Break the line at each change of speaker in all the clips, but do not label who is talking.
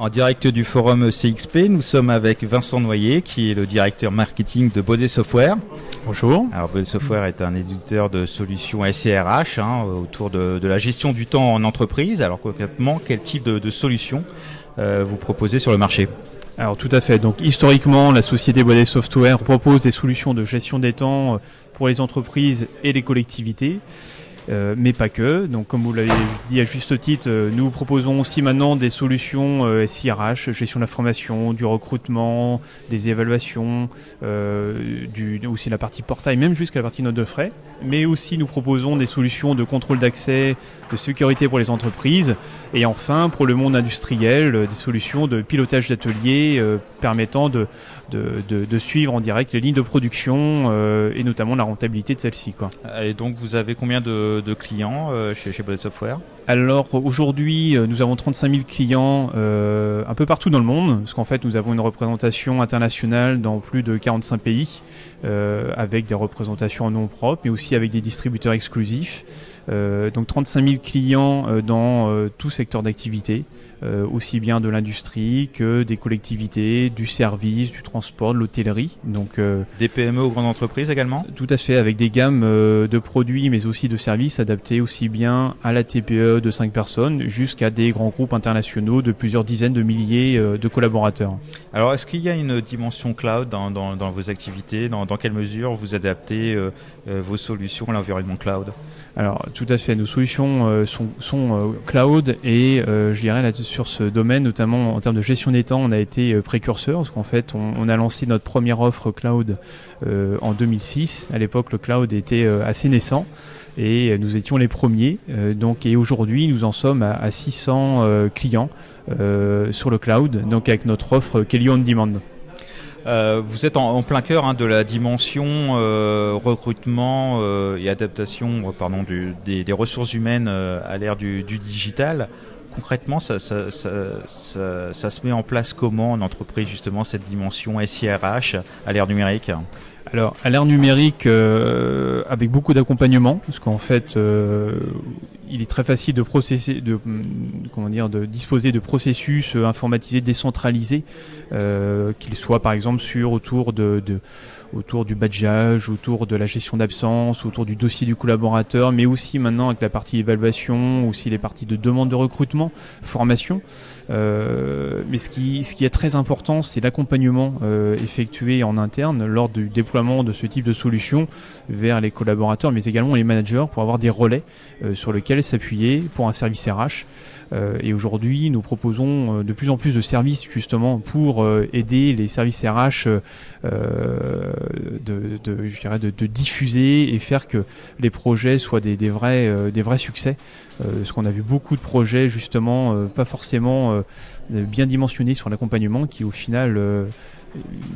En direct du forum CXP, nous sommes avec Vincent Noyer, qui est le directeur marketing de Baudet Software.
Bonjour.
Alors Baudet Software est un éditeur de solutions SIRH autour de la gestion du temps en entreprise. Alors concrètement, quel type de solutions vous proposez sur le marché ?
Alors tout à fait. Donc historiquement, la société Baudet Software propose des solutions de gestion des temps pour les entreprises et les collectivités. Mais pas que. Donc, comme vous l'avez dit à juste titre, nous proposons aussi maintenant des solutions SIRH, gestion de l'information, du recrutement, des évaluations, aussi la partie portail, même jusqu'à la partie note de frais. Mais aussi, nous proposons des solutions de contrôle d'accès, de sécurité pour les entreprises. Et enfin, pour le monde industriel, des solutions de pilotage d'ateliers permettant de suivre en direct les lignes de production et notamment la rentabilité de celles-ci, quoi.
Et donc, vous avez combien de clients chez Baudet Software ?
Alors aujourd'hui, nous avons 35 000 clients un peu partout dans le monde, parce qu'en fait, nous avons une représentation internationale dans plus de 45 pays, avec des représentations en nom propre, mais aussi avec des distributeurs exclusifs. Donc 35 000 clients dans tout secteur d'activité, aussi bien de l'industrie que des collectivités, du service, du transport, de l'hôtellerie. Donc,
des PME aux grandes entreprises également ?
Tout à fait, avec des gammes de produits mais aussi de services adaptés aussi bien à la TPE de 5 personnes jusqu'à des grands groupes internationaux de plusieurs dizaines de milliers de collaborateurs.
Alors est-ce qu'il y a une dimension cloud dans vos activités ? Dans quelle mesure vous adaptez vos solutions à l'environnement cloud ? Alors
tout à fait, nos solutions sont cloud et je dirais là sur ce domaine, notamment en termes de gestion des temps, on a été précurseur parce qu'en fait on a lancé notre première offre cloud en 2006. À l'époque le cloud était assez naissant et nous étions les premiers. Et aujourd'hui nous en sommes à 600 clients sur le cloud, donc avec notre offre Kelly On Demand.
Vous êtes en plein cœur de la dimension recrutement et adaptation des ressources humaines à l'ère du digital. Concrètement, ça se met en place comment en entreprise justement cette dimension SIRH à l'ère numérique ?
Alors, à l'ère numérique, avec beaucoup d'accompagnement, parce qu'en fait, il est très facile de disposer de processus informatisés, décentralisés, qu'ils soient par exemple autour du badgeage, autour de la gestion d'absence, autour du dossier du collaborateur, mais aussi maintenant avec la partie évaluation, aussi les parties de demande de recrutement, formation. Mais ce qui est très important, c'est l'accompagnement effectué en interne lors du déploiement de ce type de solution vers les collaborateurs, mais également les managers pour avoir des relais sur lesquels s'appuyer pour un service RH. Et aujourd'hui, nous proposons de plus en plus de services justement pour aider les services RH de diffuser et faire que les projets soient des vrais succès. Parce qu'on a vu beaucoup de projets justement pas forcément bien dimensionnés sur l'accompagnement qui au final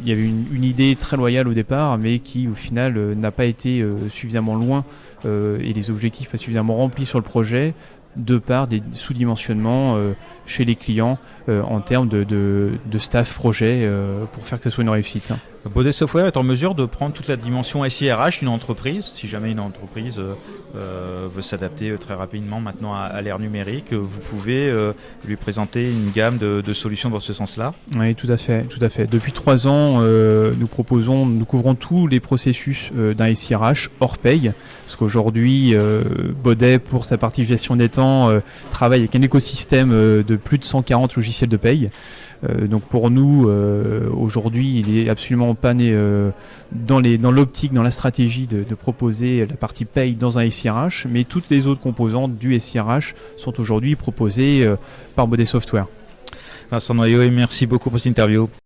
il y avait une idée très loyale au départ mais qui au final n'a pas été suffisamment loin et les objectifs pas suffisamment remplis sur le projet de par des sous-dimensionnements chez les clients en termes de staff projet pour faire que ça soit une réussite.
Baudet Software est en mesure de prendre toute la dimension SIRH d'une entreprise. Si jamais une entreprise veut s'adapter très rapidement maintenant à l'ère numérique, vous pouvez lui présenter une gamme de solutions dans ce sens-là ?
Oui, tout à fait. Depuis 3 ans, nous couvrons tous les processus d'un SIRH hors paye, parce qu'aujourd'hui, Baudet, pour sa partie gestion des temps, travaille avec un écosystème de plus de 140 logiciels de paye. Donc pour nous, aujourd'hui, il est absolument pas né dans l'optique, dans la stratégie de proposer la partie paye dans un SIRH, mais toutes les autres composantes du SIRH sont aujourd'hui proposées par Baudet Software.
Vincent Noyer, merci beaucoup pour cette interview.